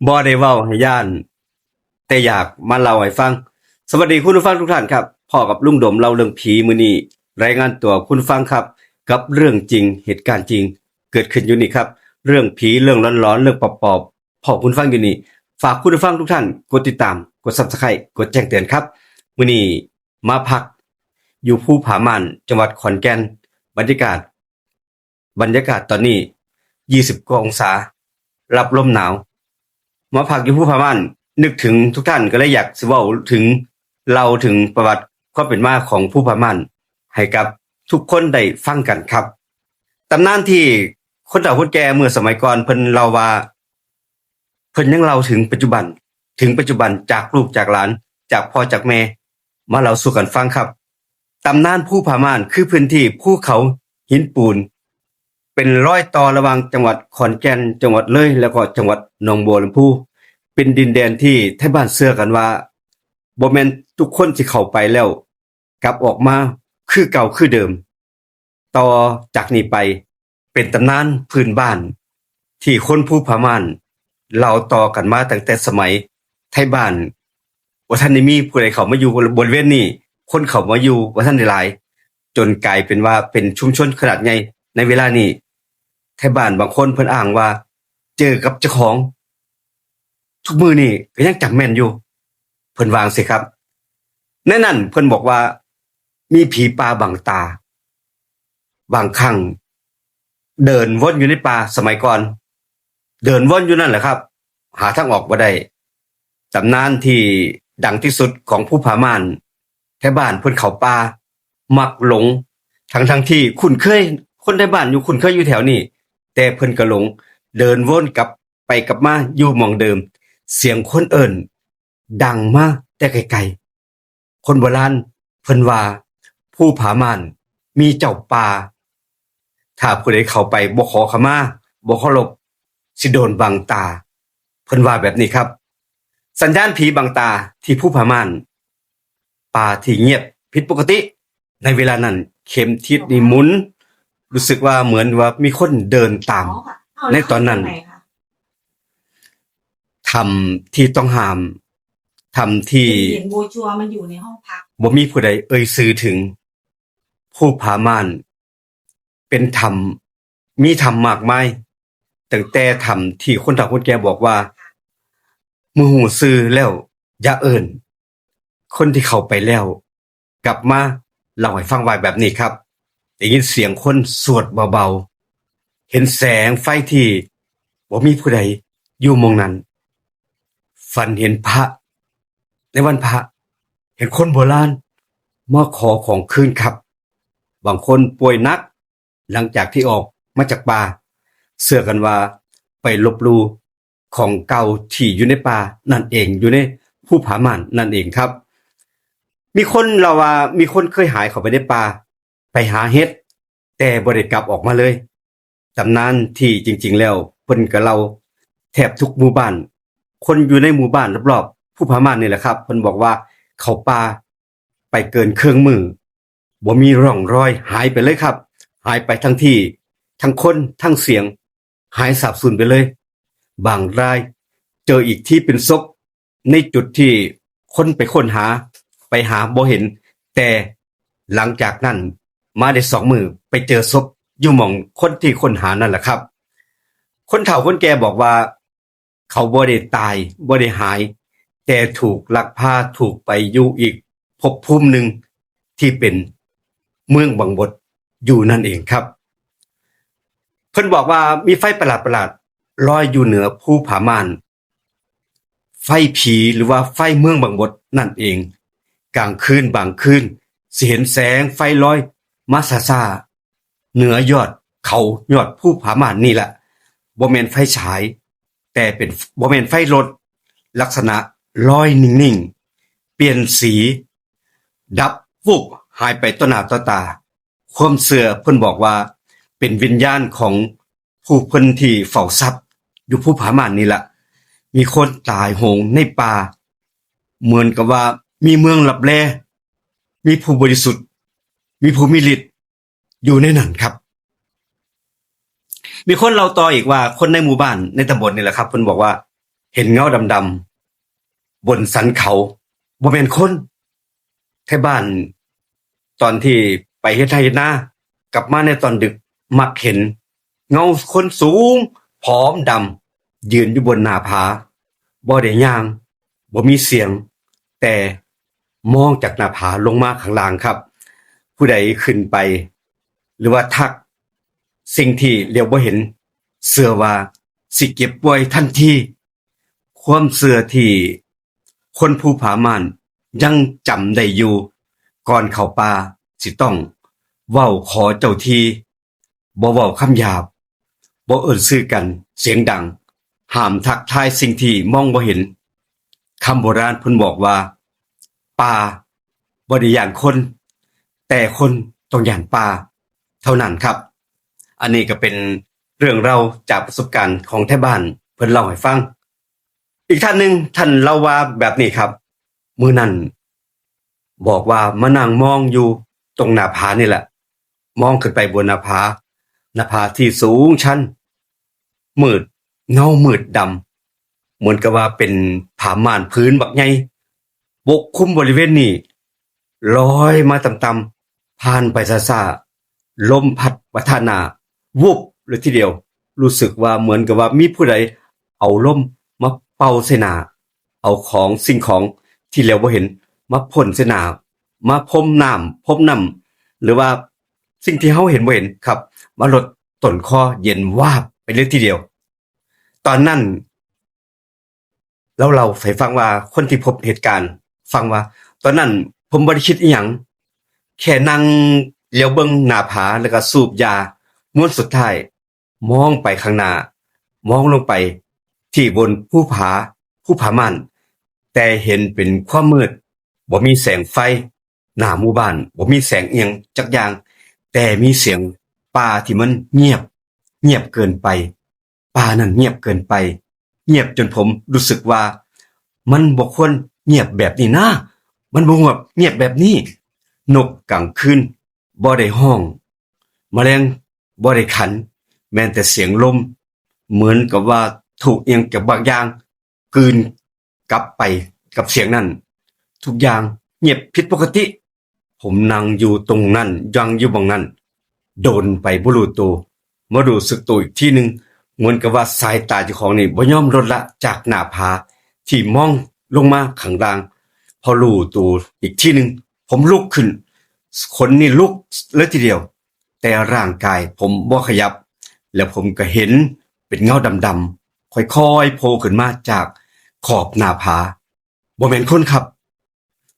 บ่ได้เว้าให้ย้านแต่อยากมาเล่าให้ฟังสวัสดีคุณผู้ฟังทุกท่านครับพ่อกับลุงดมเล่าเรื่องผีมื้อนี้รายงานตัวคุณฟังครับกับเรื่องจริงเหตุการณ์จริงเกิดขึ้นอยู่นี่ครับเรื่องผีเรื่องร้อนๆเรื่องปอบๆพ่อคุณฟังอยู่นี่ฝากคุณผู้ฟังทุกท่านกดติดตามกด Subscribe กดแจ้งเตือนครับมื้อนี้มาพักอยู่ภูผาม่านจังหวัดขอนแก่นบรรยากาศตอนนี้20กว่าองศารับลมหนาวมาพักอยู่ภูผาม่านนึกถึงทุกท่านก็เลยอยากสิเว้าถึงเล่าถึงประวัติความเป็นมาของภูผาม่านให้กับทุกคนได้ฟังกันครับตำนานที่คนเฒ่าคนแก่เมื่อสมัยก่อนเพิ่นเล่าว่าเพิ่นยังเล่าถึงปัจจุบันจากลูกจากหลานจากพ่อจากแม่มาเล่าสู่กันฟังครับตำนานภูผาม่านคือพื้นที่ภูเขาหินปูนเป็นรอยต่อระหว่างจังหวัดขอนแก่นจังหวัดเลยแล้วก็จังหวัดหนองบัวลำพูเป็นดินแดนที่ไทบ้านเชื่อกันว่าบ่แม่นทุกคนสิเข้าไปแล้วกลับออกมาคือเก่าคือเดิมต่อจากนี้ไปเป็นตำนานพื้นบ้านที่คนภูผาม่านเล่าต่อกันมาตั้งแต่สมัยไทบ้านบ่ทันได้มีผู้ใดเข้ามาอยู่บริเวณนี้คนเข้ามาอยู่บ่ทันได้หลายจนกลายเป็นว่าเป็นชุมชนขนาดใหญ่ในเวลานี้ไทบ้านบางคนเพิ่นอ้างว่าเจอกับเจ้าของทุกมื้อนี้ก็ยังจำแม่นอยู่เพิ่นว่าจั่งซี้ครับในนั้นเพิ่นบอกว่ามีผีป่าบังตาบางครั้งเดินวนอยู่ในป่าสมัยก่อนเดินวนอยู่นั่นแหละครับหาทางออกบ่ได้ตำนานที่ดังที่สุดของภูผาม่านไทบ้านเพิ่นเข้าป่ามักหลงทั้งที่คุ้นเคยคนไทบ้านอยู่คุ้นเคยอยู่แถวนี้แต่เพิ่นก็หลงเดินวนกลับไปกลับมาอยู่หม้องเดิมเสียงคนเอิ้นดังมาแต่ไกลๆคนโบราณเพิ่นว่าภูผาม่านมีเจ้าป่าถ้าผู้ใดเข้าไปบ่ขอขมาบ่เคารพสิโดนบังตาเพิ่นว่าแบบนี้ครับสัญญาณผีบังตาที่ภูผาม่านป่าที่เงียบผิดปกติในเวลานั้นเข็มทิศนี่หมุนรู้สึกว่าเหมือนว่ามีคนเดินตามในตอนนั้นทำที่ต้องห้ามทำที่เห็นโบชัวมันอยู่ในห้องพักบ่มีผู้ใดเอ่ยชื่อถึงภูผาม่านเป็นธรรมมีธรรมมากมายตั้งแต่ธรรมที่คนเฒ่าคนแก่บอกว่าเมื่อฮู้ชื่อแล้วอย่าเอิ้นคนที่เข้าไปแล้วกลับมาเล่าให้ฟังว่าแบบนี้ครับได้ยินเสียงคนสวดเบาๆเห็นแสงไฟที่บ่มีผู้ใดอยู่หม้องนั้นฝันเห็นพระในวันพระเห็นคนโบราณมาขอของคืนครับบางคนป่วยหนักหลังจากที่ออกมาจากป่าเชื่อกันว่าไปลบหลู่ของเก่าที่อยู่ในป่านั่นเองอยู่ในภูผาม่านนั่นเองครับมีคนเล่าว่ามีคนเคยหายเข้าไปในป่าไปหาเห็ดแต่บ่ได้กลับออกมาเลยตำนานที่จริงๆแล้วเพิ่นก็เล่าแทบทุกหมู่บ้านคนอยู่ในหมู่บ้านรอบๆภูผาม่านนี่แหละครับเพิ่นบอกว่าเข้าป่าไปเกินครึ่งมื้อบ่มีร่องรอยหายไปเลยครับหายไปทั้งที่ทั้งคนทั้งเสียงหายสาบสูญไปเลยบางรายเจออีกที่เป็นศพในจุดที่คนไปค้นหาไปหาบ่เห็นแต่หลังจากนั้นมาได้2มื้อไปเจอศพอยู่หม้องคนที่ค้นหานั่นแหละครับคนเฒ่าคนแก่บอกว่าเขาบ่ได้ตายบ่ได้หายแต่ถูกลักพาถูกไปอยู่อีกภพภูมิหนึ่งที่เป็นเมืองบังบดอยู่นั่นเองครับเพิ่นบอกว่ามีไฟประหลาดๆลอยอยู่เหนือภูผาม่านไฟผีหรือว่าไฟเมืองบังบดนั่นเองกลางคืนบางคืนสิเห็นแสงไฟลอยมาซ่าๆเหนือยอดเขายอดภูผาม่านนี่แหละบ่แม่นไฟฉายแต่เป็นบ่แม่นไฟรถลักษณะลอยนิ่งๆเปลี่ยนสีดับวุบหายไปต่อหน้าต่อตาความเชื่อเพิ่นบอกว่าเป็นวิญญาณของผู้เพิ่นที่เฝ้าทรัพย์อยู่ภูผาม่านนี่ล่ะมีคนตายโหงในป่าเหมือนกับว่ามีเมืองลับแลมีผู้บริสุทธิ์มีผู้มีฤทธิ์อยู่ในนั้นครับมีคนเล่าต่ออีกว่าคนในหมู่บ้านในตำบลนี่แหละครับเพิ่นบอกว่า เห็นเงาดำๆบนสันเขาบ่แม่นคนแค่บ้านตอนที่ไปเฮ็ดไร่เฮ็ดนากลับมาในตอนดึกมักเห็นเงาคนสูงผอมดำยืนอยู่บนหน้าผาบ่ได้ย่างบ่มีเสียงแต่มองจากหน้าผาลงมาข้างล่างครับผู้ใดขึ้นไปหรือว่าทักสิ่งที่เรียกบ่เห็นเชื่อว่าสิเก็บไว้ทันทีความเชื่อที่คนภูผาม่านยังจำได้อยู่ก่อนเข้าป่าสิต้องเว้าขอเจ้าที่บ่เว้าคำหยาบบ่เอิ้นชื่อกันเสียงดังห้ามทักทายสิ่งที่มองบ่เห็นคำโบราณเพิ่นบอกว่าป่าบ่ได้ย้านคนแต่คนต้องย้านป่าเท่านั้นครับอันนี้ก็เป็นเรื่องเล่าจากประสบการณ์ของแท้บ้านเพิ่นเล่าให้ฟังอีกท่านหนึ่งท่านเล่าว่าแบบนี้ครับมื้อนั้นบอกว่ามานั่งมองอยู่ตรงหน้าผานี่แหละมองขึ้นไปบนหน้าผาที่สูงชันมืดเงามืดดำเหมือนกับว่าเป็นผ้าม่านพื้นบักใหญ่ปกคลุมบริเวณนี้ลอยมาต่ำๆผ่านไปซ่าๆลมพัดปะทะหน้าวุบเลยทีเดียวรู้สึกว่าเหมือนกับว่ามีผู้ใดเอาลมมาเป่าใส่หน้าเอาของสิ่งของที่แล้วบ่เห็นมาพ่นใส่หน้ามาพรมน้ำหรือว่าสิ่งที่เฮาเห็นบ่เห็นครับมาลดต้นคอเย็นวาบไปเลยทีเดียวตอนนั้นเราให้ฟังว่าคนที่พบเหตุการณ์ฟังว่าตอนนั้นผมบ่ได้คิดอิหยังแค่นั่งเลี้ยวเบิ่งหน้าผาแล้วก็สูบยาม้วนสุดท้ายมองไปข้างหน้ามองลงไปที่บนภูผาม่านแต่เห็นเป็นความมืดบ่มีแสงไฟหน้าหมู่บ้านบ่มีแสงอิหยังจักอย่างแต่มีเสียงป่าที่มันเงียบเกินไปป่านั้นเงียบเกินไปเงียบจนผมรู้สึกว่ามันบ่ควรเงียบแบบนี้นะมันบ่เงียบแบบนี้นกกลางคืนบ่ได้ร้องแมลงบ่ได้ขันแม้แต่เสียงลมเหมือนกับว่าถูกอิหยังจากบางอย่างกลืนกลับไปกับเสียงนั้นทุกอย่างเงียบผิดปกติผมนั่งอยู่ตรงนั้นยังอยู่บังนั้นโดนไปบ่รู้ตัวมารู้สึกตัวอีกทีหนึ่งเหมือนกับว่าสายตาเจ้าของนี่บ่ยอมลดละจากหน้าผาที่มองลงมาข้างล่างพอรู้ตัวอีกทีหนึ่งผมลุกขึ้นคนนี่ลุกเลยทีเดียวแต่ร่างกายผมบ่ขยับแล้วผมก็เห็นเป็นเงาดำๆค่อยๆโผล่ขึ้นมาจากขอบหน้าผาบ่แม่นคนครับ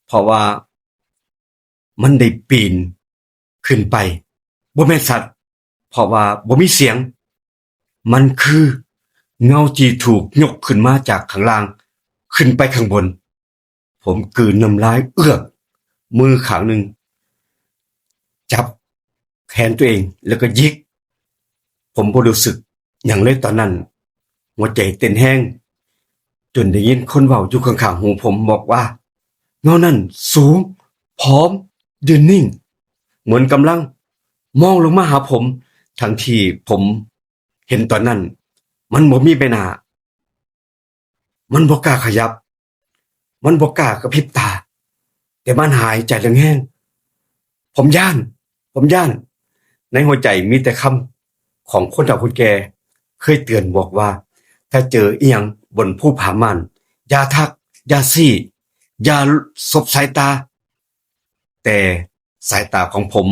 เพราะว่ามันได้ปีนขึ้นไปบ่แม่นสัตว์เพราะว่าบ่มีเสียงมันคือเงาที่ถูกยกขึ้นมาจากข้างล่างขึ้นไปข้างบนผมกลืนน้ำลายเอื้อกมือข้างหนึ่งจับแขนตัวเองแล้วก็ยิกผมบ่รู้สึกหยังเลยตอนนั้นหัวใจเต้นแรงจนได้ยินคนเว้าอยู่ข้างๆหูผมบอกว่าเงานั้นสูงผอมยืนนิ่งเหมือนกำลังมองลงมาหาผมทั้งที่ผมเห็นตอนนั้นมันบ่มีใบหน้ามันบ่กล้าขยับมันบ่กล้ากระพริบตาแต่มันหายใจแรงๆผมย้านในหัวใจมีแต่คำของคนเฒ่าคนแก่เคยเตือนบอกว่าถ้าเจออิหยังบนภูผาม่านอย่าทักอย่าซี้อย่าสบสายตาแต่สายตาของผม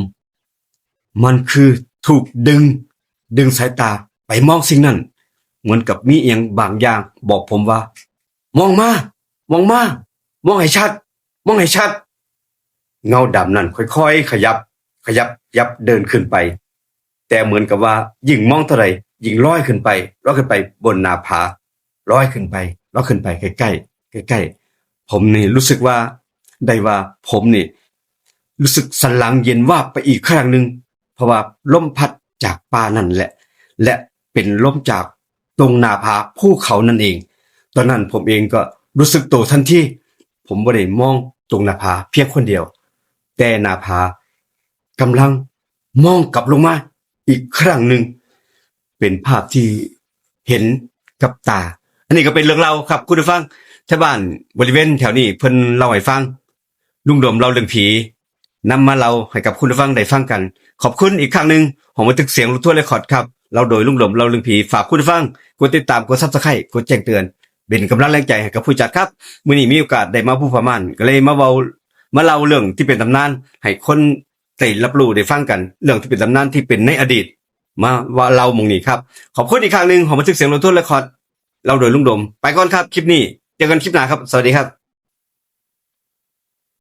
มันคือถูกดึงสายตาไปมองสิ่งนั้นเหมือนกับมีเอียงบางอย่างบอกผมว่ามองมามองให้ชัดเงาดำนั้นค่อยๆขยับเดินขึ้นไปแต่เหมือนกับว่ายิ่งมองเท่าไหร่ยิ่งลอยขึ้นไปบนหน้าผาลอยขึ้นไปใกล้ผมนี่รู้สึกว่าได้ว่าผมนี่รู้สึกสันหลังเย็นวาบไปอีกครั้งหนึ่งเพราะว่าลมพัดจากป่านั่นแหละและเป็นลมจากตรงหน้าผาภูเขานั่นเองตอนนั้นผมเองก็รู้สึกตัวทันทีผมบ่ได้มองตรงหน้าผาเพียงคนเดียวแต่หน้าผากำลังมองกลับลงมาอีกครั้งหนึ่งเป็นภาพที่เห็นกับตา นนี้ก็เป็นเรื่องเล่าครับคุณผู้ฟังชาวบ้านบริเวณแถวนี้เพิ่นเล่าให้ฟังลุงดมเล่าเรื่องผีนำมาเล่าให้กับคุณผู้ฟังได้ฟังกันขอบคุณอีกครั้งหนึงของบันทึกเสียงลูกทั่วเรคคอร์ดครับเราโดยลุงดมเล่าเรื่องผีฝากคุณผู้ฟังกดติดตามกด Subscribe กดแจ้งเตือนเป็นกำลังแรงใจให้กับผู้จัดครับมื้อนี้มีโอกาสได้มาผู้ประมาณก็เลยมาเล่าเรื่องที่เป็นตำนานให้คนได้รับรู้ได้ฟังกันเรื่องที่เป็นตำนานที่เป็นในอดีตมาว่าเล่าหม่องนี้ครับขอบคุณอีกครั้งหนึงของบันทึกเสียงลูกทั่วเรคคอร์ดเราโดยลุงดมไปก่อนครับคลิปนี้เจอกันคลิปหน้าครับสวัสดีครับ